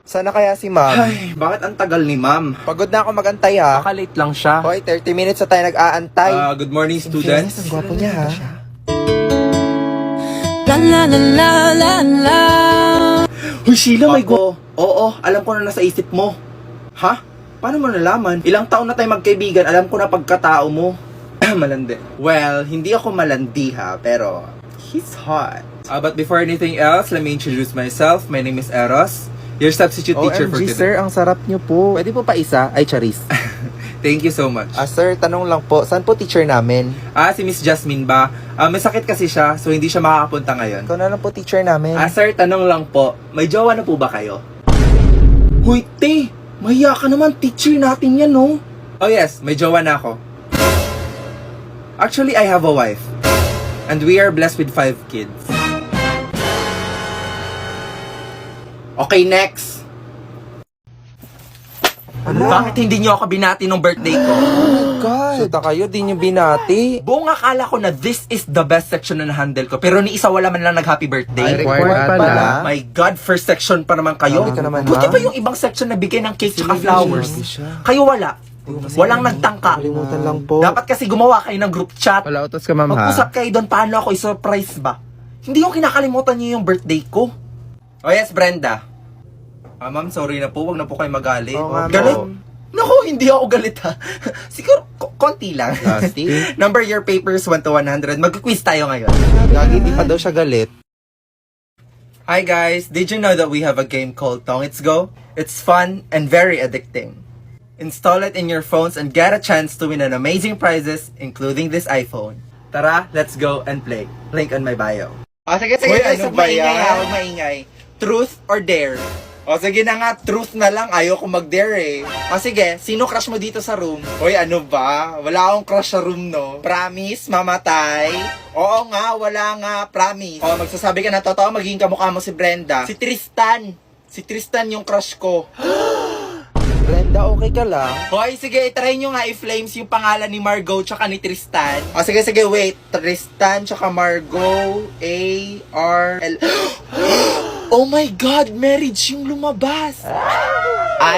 Sana kaya si ma'am? Ay, bakit ang tagal ni ma'am? Pagod na ako magantay ha. Late lang siya. Hoy, 30 minutes na tayo nag-aantay. Good morning, students. Ang gwapo niya ha. La la la la la la. Huy, Sheila, may Oo, alam ko na nasa isip mo. Ha? Paano mo nalaman? Ilang taon na tayo magkaibigan, alam ko na pagkatao mo. Malandi. Well, hindi ako malandi ha, pero he's hot. But before anything else, let me introduce myself. My name is Eros, your substitute teacher for OMG today. sir, ang sarap niyo po. Pwede po pa isa? Ay, charis. Thank you so much. Sir, tanong lang po, saan po teacher namin? Si Miss Jasmine ba? May sakit kasi siya, so hindi siya makakapunta ngayon. Ikaw na lang po teacher namin. Sir, tanong lang po, may jowa na po ba kayo? Huy, te! Mahiya ka naman, teacher natin yan, no? Oh yes, may jowa na ako. Actually, I have a wife. And we are blessed with 5 kids. Okay, next! Bakit hindi niyo ako binati nung birthday ko? God. Suta kayo, di niyo binati. Buong akala ko na this is the best section na na-handle ko. Pero ni isa wala man lang nag-happy birthday. required pala. My God, first section pa naman kayo. Grabe ka naman, Buti ma'am. pa yung ibang section na bigay ng cake tsaka flowers. Kayo wala. Walang nagtangka. Kalimutan lang po. Dapat kasi gumawa kayo ng group chat. Wala utos ka, ma'am, ha? Mag-usap kayo doon paano ako i-surprise ba. Hindi yung kinakalimutan niyo yung birthday ko. Oh yes, Brenda. Ma'am, sorry na po. Wag na po kayo magalit. Oo nga, Galit? ma'am. Naku, hindi ako galit ha. Siguro, konti lang. Steve? Number your papers 1 to 100. Mag-quiz tayo ngayon. Gagi, di pa daw siya galit. Hi guys, did you know that we have a game called Tongits Go? It's fun and very addicting. Install it in your phones and get a chance to win an amazing prizes, including this iPhone. Tara, let's go and play. Link on my bio. Sige, Uy, ano ba yan? Huwag maingay. Truth or dare? Sige na nga, truth na lang. Ayoko mag-dare eh. Sige, sino crush mo dito sa room? Hoy, ano ba? Wala akong crush sa room, no? Promise, mamatay? Oo nga, wala nga, promise. Magsasabi ka na totoo, magiging kamukha mo si Brenda. Si Tristan. Si Tristan yung crush ko. Brenda, okay ka lang? Hoy, sige, try nyo nga i-flames yung pangalan ni Margot tsaka ni Tristan. Sige, wait. Tristan tsaka Margot, A-R-L... Oh my God, marriage yung lumabas.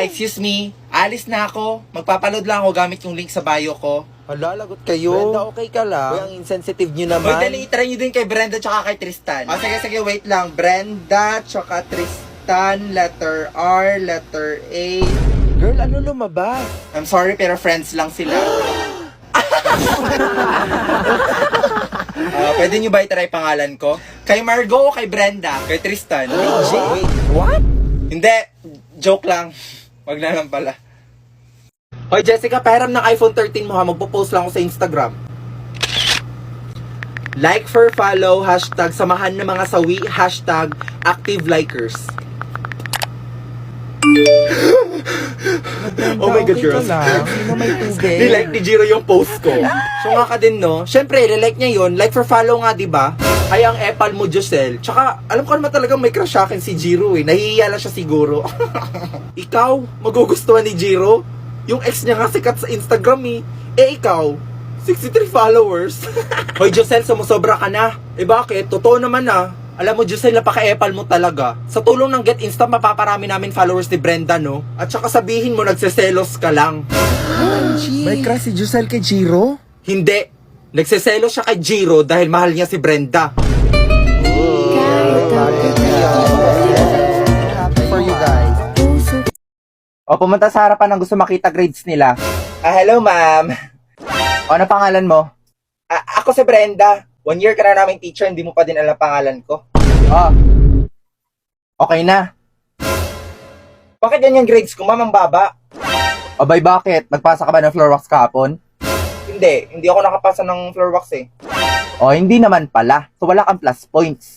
Excuse me. Alis na ako. Magpapaload lang ako gamit yung link sa bio ko. Hala, lagot kayo. Brenda, okay ka lang? Uy, ang insensitive nyo naman. Hoy, dali, try nyo din kay Brenda tsaka kay Tristan. Sige, wait lang. Brenda tsaka Tristan, letter R, letter A. Girl, ano lumabas? I'm sorry, pero friends lang sila. Pwede nyo ba i-try pangalan ko? Kay Margot o kay Brenda? Kay Tristan? Wait, what? Hindi, joke lang. Wag na lang pala. Hoy Jessica, pahiram ng iPhone 13 mo ha. Magpo-post lang ako sa Instagram. Like for follow, hashtag samahan ng mga sawi, hashtag active likers. Oh my God, Okay girls. ka lang? Sino may tubig? Nilike ni Jiro yung post ko. So nga ka din, no? Siyempre, nilike niya yun. Like for follow nga, di ba? Ay, ang epal mo, Josel. Tsaka, alam ko naman talagang may crush sa akin si Jiro eh. Nahihiya lang siya siguro. Ikaw, magugustuhan ni Jiro? Yung ex niya nga sikat sa Instagram eh. Ikaw, 63 followers. Hoy, Josel, sumusobra ka na. Bakit? Totoo naman ah. Alam mo, Josel, napaka-epal mo talaga. Sa tulong ng Get Insta, mapaparami namin followers ni Brenda, no? At saka sabihin mo, nagseselos ka lang. May crush si Giselle kay Jiro? Hindi. Nagseselos siya kay Jiro dahil mahal niya si Brenda. Happy for you guys. Pumunta sa harapan ng gusto makita grades nila. Hello, ma'am. Ano pangalan mo? Ako si Brenda. 1 year ka na naming teacher, hindi mo pa din alam pangalan ko. Okay na. Bakit ganyan grades ko, ma'am? Ang baba. Abay, bakit? Nagpasa ka ba ng floor wax kahapon? Hindi ako nakapasa ng floor wax eh. Hindi naman pala. So wala kang plus points.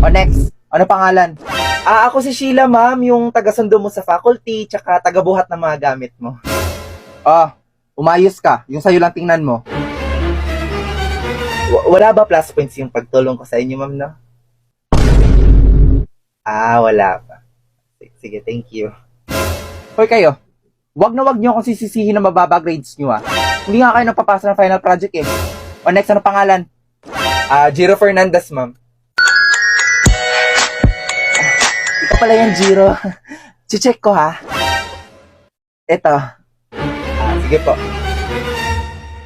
Next. Ano pangalan? Ako si Sheila, ma'am, yung taga-sundo mo sa faculty, tsaka taga-buhat ng mga gamit mo. Umayos ka. Yung sa'yo lang tingnan mo. Wala ba plus points yung pagtulong ko sa inyo, ma'am, no? Wala pa. Sige, thank you. Hoy kayo, wag na wag nyo akong sisisihin na mababa grades nyo, ah. Hindi nga kayo napapasa ng final project, eh. Next, ano pangalan? Jiro Fernandez, ma'am. Ikaw pala yan, Jiro. Check ko ha. Eto. Sige po.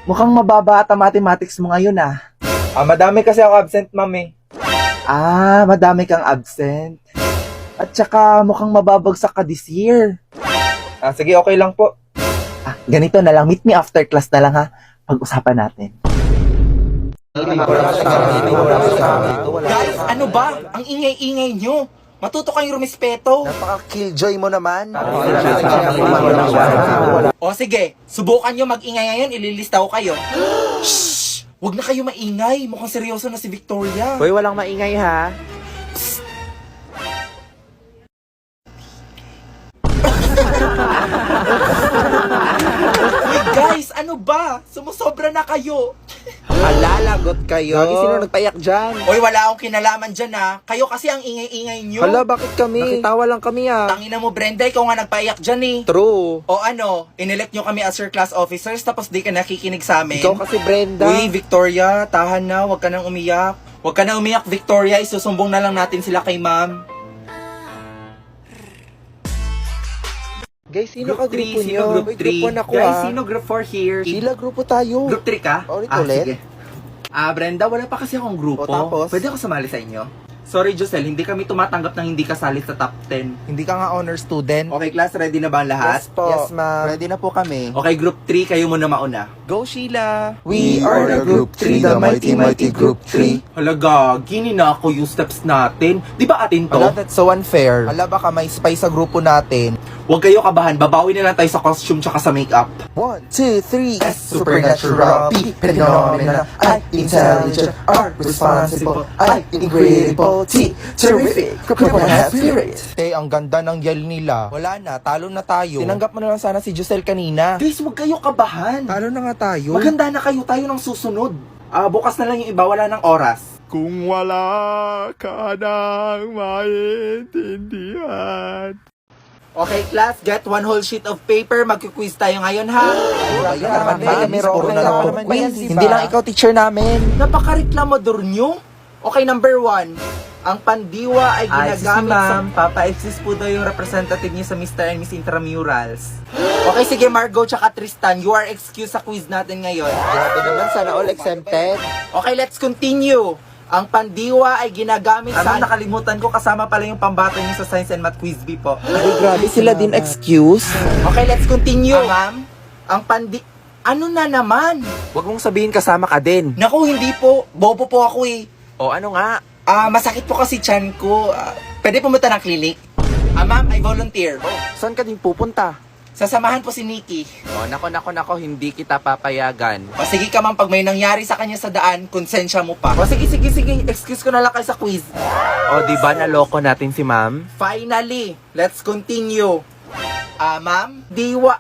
Mukhang mababa ata mathematics mo ngayon ah. Madami kasi ako absent, ma'am eh. Madami kang absent. At saka mukhang mababagsak ka this year. Sige, okay lang po. Ganito na lang. Meet me after class na lang ha. Pag-usapan natin. Guys, ano ba? Ang ingay-ingay nyo. Matuto kayong rumispeto. Napaka-killjoy mo naman. O sige, subukan nyo mag-ingay ngayon, ililista ko kayo. Shhh! Huwag na kayo maingay. Mukhang seryoso na si Victoria. Hoy, walang maingay ha. Uy guys, ano ba? Sumusobra na kayo. Alalagot kayo. Lagi sino nagpaiyak dyan? Oy, wala akong kinalaman dyan ha. Kayo kasi ang ingay-ingay nyo. Hala, bakit kami? Nakitawa lang kami Tangina mo Brenda, ikaw nga nagpaiyak dyan eh. True. O ano, inelect nyo kami as your class officers tapos di ka nakikinig sa amin. Ikaw kasi Brenda. Uy, Victoria, tahan na, huwag ka nang umiyak. Huwag ka nang umiyak, Victoria, isusumbong na lang natin sila kay ma'am. Guys, sino ka grupo Sino nyo? group Uy, 3? Group 1 ako Guys, sino group 4 here? Sila, grupo tayo. Group 3 ka? Ulit. Sige. Brenda, wala pa kasi akong grupo. O, tapos? Pwede ako sumali sa inyo? Sorry, Josel, hindi kami tumatanggap ng hindi kasali sa top 10. Hindi ka nga honor student. Okay, class, ready na ba ang lahat? Yes po. Yes, ma'am. Ready na po kami. Okay, group 3, kayo muna mauna. Go, Sheila. We are the group 3, the mighty group 3. Halaga, gini na ako yung steps natin. Di ba atin to? Hala, that's so unfair. Hala, baka may spy sa grupo natin. Huwag kayo kabahan, babawi na lang tayo sa costume tsaka sa makeup. 1, 2, 3. S, supernatural. P, phenomenal. I, intelligent. R, responsible. I, incredible. T, terrific. Cripple has spirit. Ang ganda ng yell nila. Wala na, talo na tayo. Tinanggap mo na lang sana si Giselle kanina. Guys, huwag kayo kabahan. Talo na nga tayo. Maganda na kayo, tayo ng susunod. Bukas na lang yung iba, wala ng oras. Kung wala ka nang maintindihan. Okay, class, get one whole sheet of paper. Magkuquiz tayo ngayon, ha? Ayun naman, may Score na lang naman po. quiz. Hindi lang ikaw teacher namin. Napaka-reklamador nyo. Okay, number 1. Ang pandiwa ay ginagamit sa... Papa-exist po daw yung representative niyo sa Mr. and Miss Intramurals. Okay, sige, Margo tsaka Tristan. You are excused sa quiz natin ngayon. Grabe naman, sana all exempted. Okay, let's continue. Ang pandiwa ay ginagamit sa... nakalimutan ko, kasama pala yung pambata niyo sa Science and Math Quiz B po. Ay, grabe sila din excuse. Okay, let's continue. Ma'am, ang Ano na naman? Huwag mong sabihin kasama ka din. Naku, hindi po. Bobo po ako eh. O ano nga? Masakit po kasi tiyan ko. Pwede pumunta ng clinic? Ma'am, I volunteer. Saan ka din pupunta? Sasamahan po si Nikki. O, nako, hindi kita papayagan. O sige ka ma'am, pag may nangyari sa kanya sa daan, konsensya mo pa. O sige. Excuse ko na lang kayo sa quiz. O, di ba naloko natin si ma'am? Finally, let's continue. Ma'am, diwa.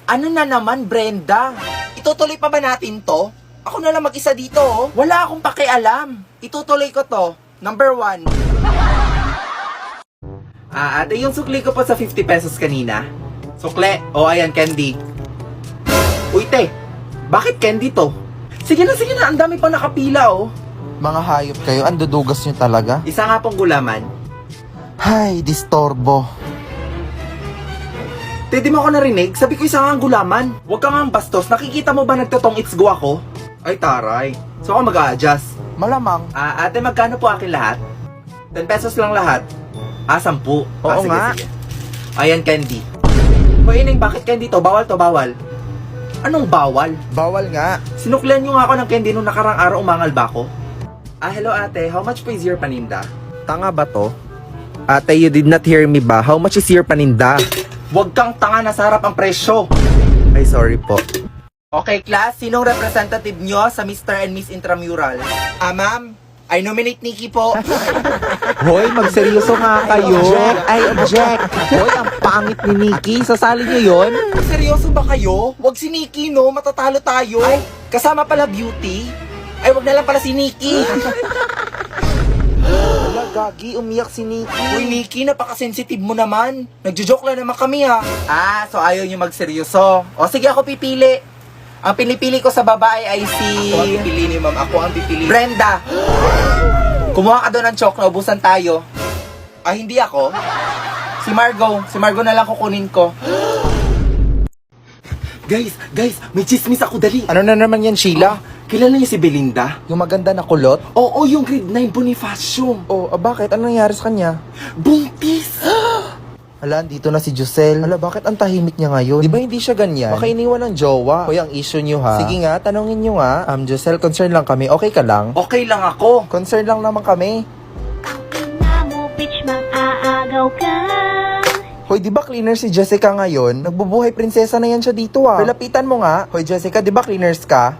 Ano na naman, Brenda? Itutuloy pa ba natin to? Ako na lang mag-isa dito, oh. Wala akong pakialam. Itutuloy ko to. Number 1. Ate, yung sukli ko po sa 50 pesos kanina. Sukle. O, ayan, candy. Uy, te. Bakit candy to? Sige na. Ang dami pa nakapila, oh. Mga hayop kayo, ang dudugas nyo talaga. Isa nga pong gulaman. Hay, distorbo. Te, di mo ako narinig? Sabi ko isa nga ang gulaman. Huwag ka nga ang bastos. Nakikita mo ba nagtotong it's go ako? Ay, taray. So ako mag-a-adjust. Malamang. Ate, magkano po akin lahat? 10 pesos lang lahat. 10. Oo nga. Sige. Ayan, candy. Hoy, Ineng, bakit candy to? Bawal to, bawal. Anong bawal? Bawal nga. Sinuklian nyo nga ako ng candy nung nakarang araw, umangal ba ako? Hello ate, how much po is your paninda? Tanga ba to? Ate, you did not hear me ba? How much is your paninda? Huwag kang tanga, nasa harap ang presyo. Ay, sorry po. Okay, class, sinong representative nyo sa Mr. and Miss Intramural? Ma'am, I nominate Nikki po. Hoy, magseryoso nga kayo. Ay, object. Hoy, ang pangit ni Nikki. Sasali niyo yon? Seryoso ba kayo? Wag si Nikki, no? Matatalo tayo. Ay, kasama pala beauty. Ay, wag na lang pala si Nikki. Wala, gagi. Umiyak si Nikki. Uy, Nikki, napaka-sensitive mo naman. Nagjo-joke lang naman kami, ha? So ayaw niyo magseryoso. O, sige, ako pipili. Ang pinipili ko sa babae ay si... Ako ang pipili ni ma'am. Ako ang pipili. Brenda! Kumuha ka doon ng chok, naubusan tayo. Hindi ako. Si Margo na lang kukunin ko. Guys, may chismis ako, dali. Ano na naman yan, Sheila? Kilala niyo si Belinda? Yung maganda na kulot? Oo, yung grade 9 Bonifacio. Oh, bakit? Ano nangyari sa kanya? Buntis! Hala, dito na si Josel. Hala, bakit ang tahimik niya ngayon? Di ba hindi siya ganyan? Baka iniwan ng jowa. Hoy, ang issue niyo ha. Sige nga, tanongin niyo nga. Josel, concern lang kami. Okay ka lang? Okay lang ako. Concern lang naman kami. Na mo, bitch, mag-aagaw ka. Hoy, di ba cleaner si Jessica ngayon? Nagbubuhay prinsesa na yan siya dito ah. Lapitan mo nga. Hoy, Jessica, di ba cleaners ka?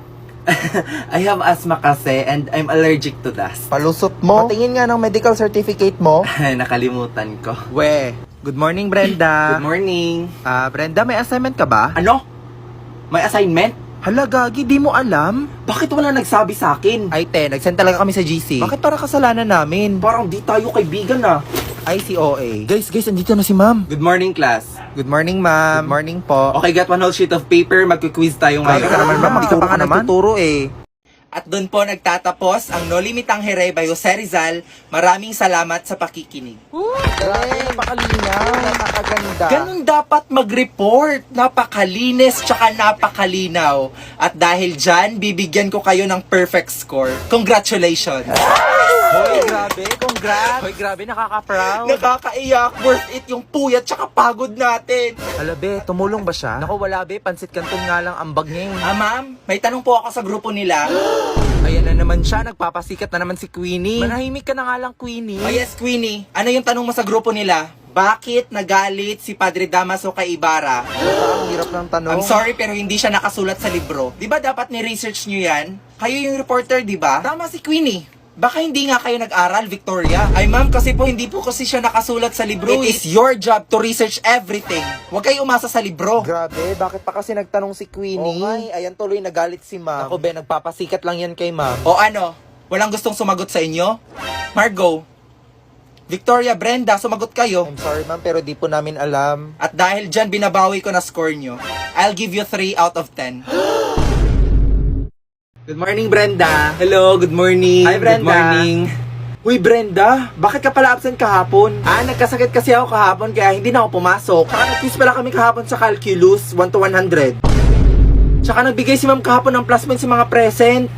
I have asthma kasi and I'm allergic to dust. Palusot mo. Patingin nga ng medical certificate mo. Nakalimutan ko. We, good morning, Brenda. Good morning. Brenda, may assignment ka ba? Ano? May assignment? Hala, Gagi, di mo alam? Bakit wala nagsabi sa akin? Ay, nagsend talaga kami sa GC. Bakit para kasalanan namin? Parang di tayo kaibigan ah. Ay, si OA. Guys, andito na si ma'am. Good morning, class. Good morning, ma'am. Good morning po. Okay, got one whole sheet of paper. Magkuquiz tayo Grabe ngayon. ka naman, ma'am. Hindi ka pa nga nagtuturo eh. At doon po nagtatapos ang No Limitang Here by Jose Rizal. Maraming salamat sa pakikinig. Grabe, napakalinaw. Napakaganda. Ganun dapat mag-report. Napakalinis tsaka napakalinaw. At dahil dyan, bibigyan ko kayo ng perfect score. Congratulations! Hoy, grabe. Congrats. Hoy, grabe. Nakaka-proud. Nakakaiyak. Worth it yung puyat tsaka pagod natin. Hala, be. Tumulong ba siya? Naku, wala, be. Pansit Canton nga lang ang bag niya. Ma'am, may tanong po ako sa grupo nila. Ayan na naman siya. Nagpapasikat na naman si Queenie. Manahimik ka na nga lang, Queenie. Oh yes, Queenie. Ano yung tanong mo sa grupo nila? Bakit nagalit si Padre Damaso kay Ibarra? Ang hirap ng tanong. I'm sorry pero hindi siya nakasulat sa libro. 'Di ba dapat ni-research niyo 'yan? Kayo yung reporter, 'di ba? Tama si Queenie. Baka hindi nga kayo nag-aral, Victoria. Ay ma'am, kasi po hindi po kasi siya nakasulat sa libro. It is your job to research everything. Huwag kayo umasa sa libro. Grabe, bakit pa kasi nagtanong si Queenie? Oo ayan tuloy nagalit si ma'am. Ako, be, nagpapasikat lang yan kay ma'am. O ano? Walang gustong sumagot sa inyo? Margo, Victoria, Brenda, sumagot kayo. I'm sorry ma'am, pero di po namin alam. At dahil dyan, binabawi ko na score nyo. I'll give you 3 out of 10. Good morning, Brenda. Hello, good morning. Hi, Brenda. Good morning. Uy, Brenda, bakit ka pala absent kahapon? Nagkasakit kasi ako kahapon kaya hindi na ako pumasok. Tsaka nag-quiz pala kami kahapon sa calculus, 1 to 100. Tsaka nagbigay si ma'am kahapon ng plus points sa mga present.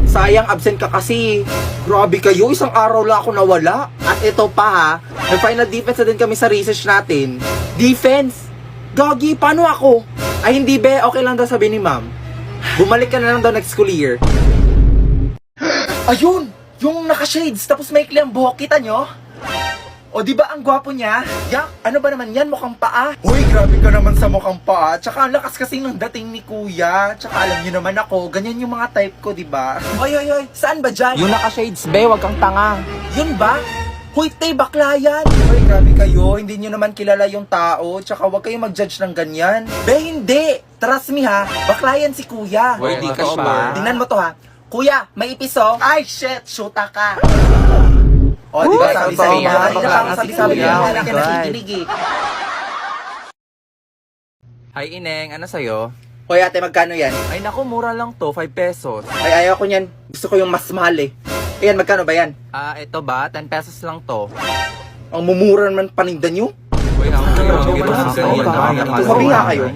Sayang, absent ka kasi. Grabe kayo, isang araw lang ako nawala. At ito pa ha, nag-final defense na din kami sa research natin. Defense? Gagi, paano ako? Ay hindi be, okay lang daw sabi ni ma'am. Bumalik ka na lang daw next school year. Ayun! Yung naka-shades, tapos maikli ang buhok, kita nyo? O di ba ang gwapo niya? Yak, ano ba naman yan? Mukhang paa? Uy, grabe ka naman sa mukhang paa. Tsaka ang lakas kasi ng dating ni kuya. Tsaka alam niyo naman ako, ganyan yung mga type ko, di ba? Oy, saan ba dyan? Yung naka-shades, be, wag kang tanga. Yun ba? Hoy, te, bakla yan! Hoy, grabe kayo, hindi nyo naman kilala yung tao, tsaka huwag kayong mag-judge ng ganyan. Be, hindi! Trust me ha, bakla yan si kuya. Hoy, di ka sure? Tingnan mo to ha. Kuya, may ipis oh. Ay, shit, shoota ka. O, di ba sabi sa inyo? Hindi na sabi-sabi kuya. niya, Oh hindi my ka God. nakikinig eh. Hi, Ineng. Ano sa'yo? Hoy, ate, magkano yan? Ay, naku, mura lang to. 5 pesos. Ay, ayaw ko niyan. Gusto ko yung mas mahal eh. Ayan, magkano ba yan? Ito ba? 10 pesos lang to. Ang mumura naman paninda nyo. Uy, ang Sabi nga kayo.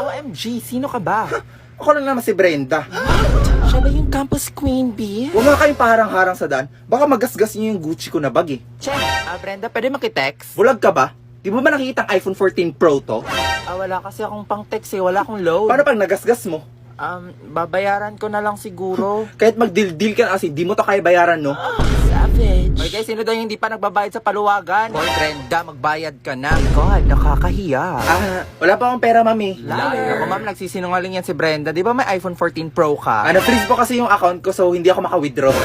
OMG, sino ka ba? Ako lang naman si Brenda. Siya ba yung campus queen bee? Huwag nga kayong paharang-harang sa daan. Baka magasgas niyo yung Gucci ko na bag eh. Check. Brenda, pwede makitext? Bulag ka ba? Di mo ba nakikita ang iPhone 14 Pro to? Wala kasi akong pang text eh. Wala akong load. Paano pag nagasgas mo? Babayaran ko na lang siguro. Kahit mag-deal ka kasi di mo to kaya bayaran, no? Savage. Hoy guys, sino daw yung hindi pa nagbabayad sa paluwagan? Hoy, Brenda, magbayad ka na. God, nakakahiya. Wala pa akong pera, mami. Liar. Ako, ma'am, nagsisinungaling yan si Brenda. Di ba may iPhone 14 Pro ka? Na-freeze po kasi yung account ko so hindi ako maka-withdraw.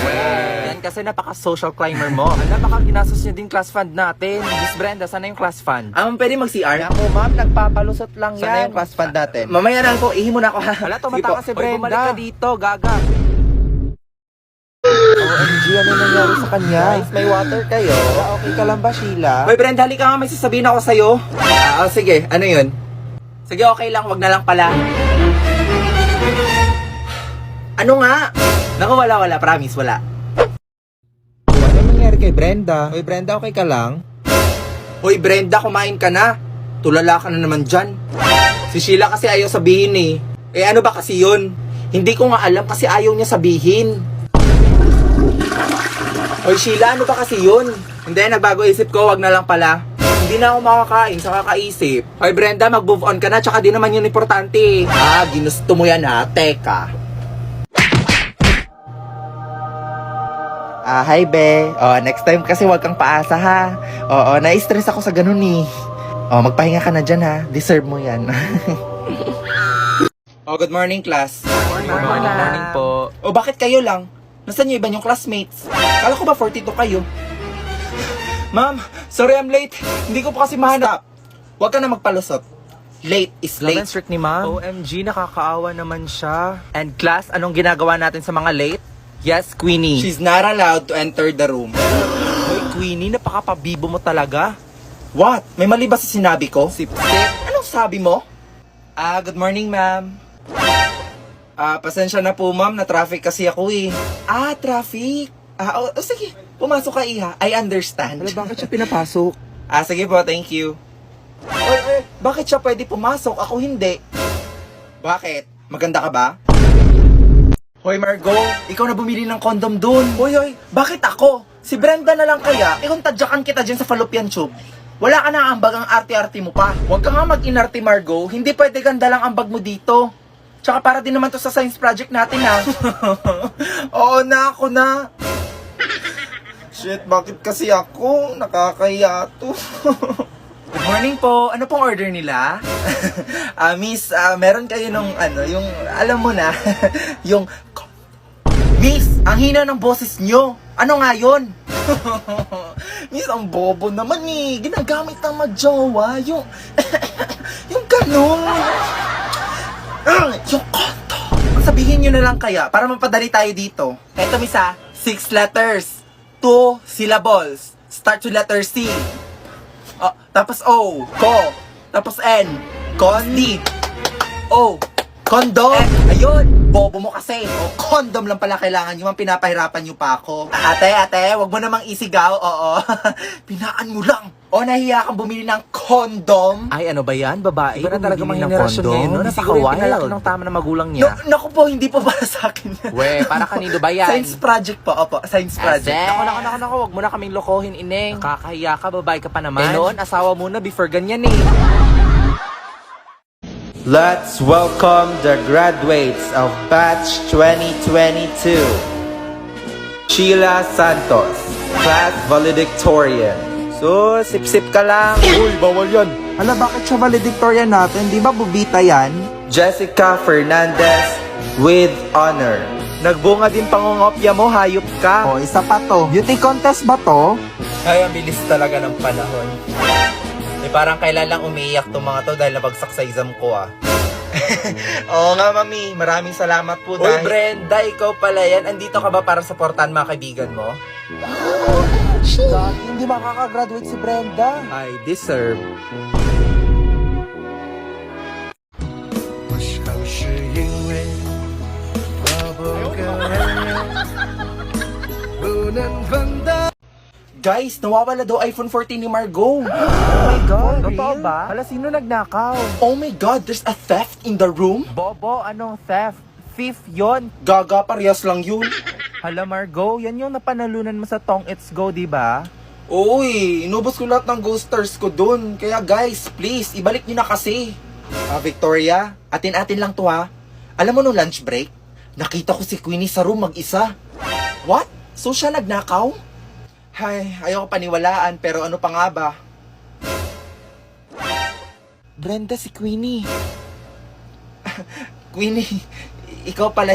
Yan kasi napaka-social climber mo. Alam, baka ginastos niya din class fund natin. Miss Brenda, sana yung class fund? Pwede mag-CR? Ako, ma'am, nagpapalusot lang yan. Sana yung class fund natin? Mamaya na po, ihimo na ako ha. Hala, Sige tumata po. ka si Brenda. Hoy, bumalik ka dito, gaga. OMG, ano nangyari sa kanya? Guys, may water kayo. Okay ka lang ba, Sheila? Hoy Brenda, halika nga, may sasabihin ako sa'yo. Sige, ano yun? Sige, okay lang, wag na lang pala. Ano nga? Naku, wala, promise, wala. Ano nangyari kay Brenda? Hoy, Brenda, okay ka lang? Hoy Brenda, kumain ka na. Tulala ka na naman dyan. Si Sheila kasi ayaw sabihin eh. Eh ano ba kasi yun? Hindi ko nga alam kasi ayaw niya sabihin. Hoy Sheila, ano ba kasi yun? Hindi, nagbago isip ko, wag na lang pala. Hindi na ako makakain sa kakaisip. Hoy Brenda, mag-move on ka na, tsaka di naman yun importante. Ah, ginusto mo yan ha, teka. Hi be. Next time kasi wag kang paasa ha. Na-stress ako sa ganun eh. Magpahinga ka na dyan ha. Deserve mo yan. Good morning class. Good morning po. Bakit kayo lang? Nasaan yung iba yung classmates? Kala ko ba 42 kayo? Ma'am, sorry I'm late. Hindi ko pa kasi mahanap. Huwag ka na magpalusot. Late is late. Strict ni ma'am. OMG, nakakaawa naman siya. And class, anong ginagawa natin sa mga late? Yes, Queenie. She's not allowed to enter the room. Hoy, Queenie, napakapabibo mo talaga. What? May mali ba sa sinabi ko? Sip-sip. Anong sabi mo? Good morning ma'am. Pasensya na po ma'am, na traffic kasi ako eh. Traffic. Sige, pumasok ka iha. I understand. Bakit siya pinapasok? Sige po, thank you. Oy, bakit siya pwede pumasok? Ako hindi. Bakit? Maganda ka ba? Hoy Margot, ikaw na bumili ng condom dun. Hoy, bakit ako? Si Brenda na lang kaya? Kung tadyakan kita dyan sa fallopian tube. Wala ka na ambag, ang arte-arte mo pa. Huwag ka nga mag-inarte Margot, hindi pwede ganda lang ambag mo dito. Tsaka para din naman to sa science project natin ha. Oo na, ako na. Shit, bakit kasi ako? Nakakahiya to. Good morning po. Ano pong order nila? Miss, meron kayo nung yung, alam mo na, yung, Miss, ang hina ng boses nyo. Ano nga yun? Miss, ang bobo naman eh. Ginagamit ng magjowa. Yung, yung ganun. Yung konto. Sabihin nyo na lang kaya para mapadali tayo dito. Eto Miss 6 letters. 2 syllables. Start with letter C. Tapos O, ko. Tapos N, kondi. O, condom. Ayun, bobo mo kasi. Condom lang pala kailangan nyo, pinapahirapan nyo pa ako. Ate, wag mo namang isigaw, oo. Pinaan mo lang. Nahiya kang bumili ng condom. Ay, ano ba yan, babae? Iba na talaga Bumibili mga ng henerasyon condom. ngayon, no? Siguro Napaka-wild. yung pinalaki ng tama na magulang niya. Naku po, hindi po para sa akin. We, para kanino ba yan? Science project po, opo. Science project. Naku, wag mo na kaming lokohin, ineng. Nakakahiya ka, babae ka pa naman. Noon, asawa muna before ganyan eh. Let's welcome the graduates of Batch 2022. Sheila Santos, Class Valedictorian. So, sip-sip ka lang. Uy, bawal yan. Ala, bakit siya valedictorian natin? Di ba bubita yan? Jessica Fernandez with honor. Nagbunga din pangungopya mo, hayop ka. Isa pa to. Beauty contest ba to? Ay, ang bilis talaga ng panahon. Parang kailan lang umiiyak tong mga to dahil nabagsak sa exam ko Oo nga, mami. Maraming salamat po dahil... Uy, Brenda, ikaw pala yan. Andito ka ba para supportan mga kaibigan mo? Hindi makakagraduate si Brenda. I deserve. Guys, nawawala daw iPhone 14 ni Margot. Oh my God, totoo ba? Hala, sino nagnakaw? Oh my God, there's a theft in the room? Bobo, anong theft? Thief yon. Gaga, parehas lang yun. Hala, Margo, yan yung napanalunan mo sa Tong It's Go, di ba? Uy, inubos ko lahat ng ghost stars ko dun. Kaya guys, please, ibalik nyo na kasi. Victoria, atin-atin lang to ha. Alam mo nung lunch break, nakita ko si Queenie sa room mag-isa. What? So siya nagnakaw? Hay, ayoko paniwalaan, pero ano pa nga ba? Brenda, si Queenie. Queenie, ikaw pala.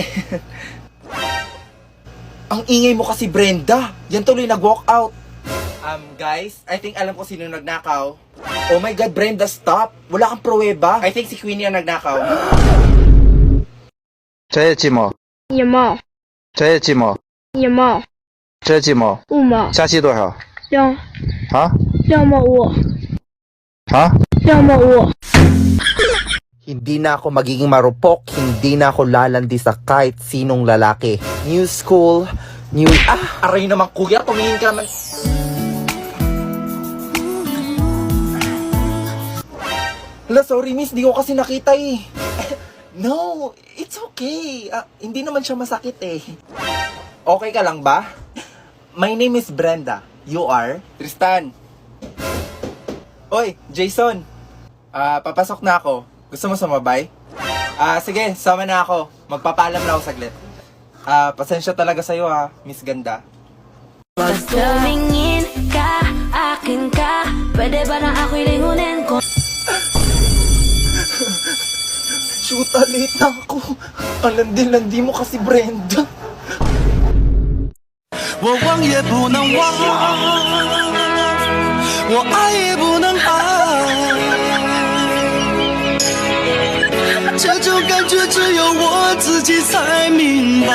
Ang ingay mo kasi, Brenda. Yan tuloy nag-walk out. Guys, I think alam ko sino nagnakaw. Oh my God, Brenda, stop. Wala kang pruweba. I think si Queenie ang nagnakaw. 这些寂寞，有吗？这些寂寞，有吗？这些寂寞， 5毛，加期多少？ 2啊毛5，啊？ 2毛5。 Hindi na ako magiging marupok, hindi na ako lalandi sa kahit sinong lalaki. New school, new... Aray naman kuya, tumingin ka naman. Hala, sorry miss, di ko kasi nakita eh. No, it's okay. Hindi naman siya masakit eh. Okay ka lang ba? My name is Brenda. You are? Tristan. Oy, Jason. Papasok na ako. Gusto mo sumabay? Sige, sama na ako. Magpapaalam na ako saglit. Pasensya talaga sa'yo ha, Miss Ganda. Pag tumingin ka, akin ka, pwede ba na ako'y lingunin ko? Shoot, late na ako. Ang landi-landi mo kasi, Brenda. 我忘也不能忘，我爱也不能爱，这种感觉只有我自己才明白。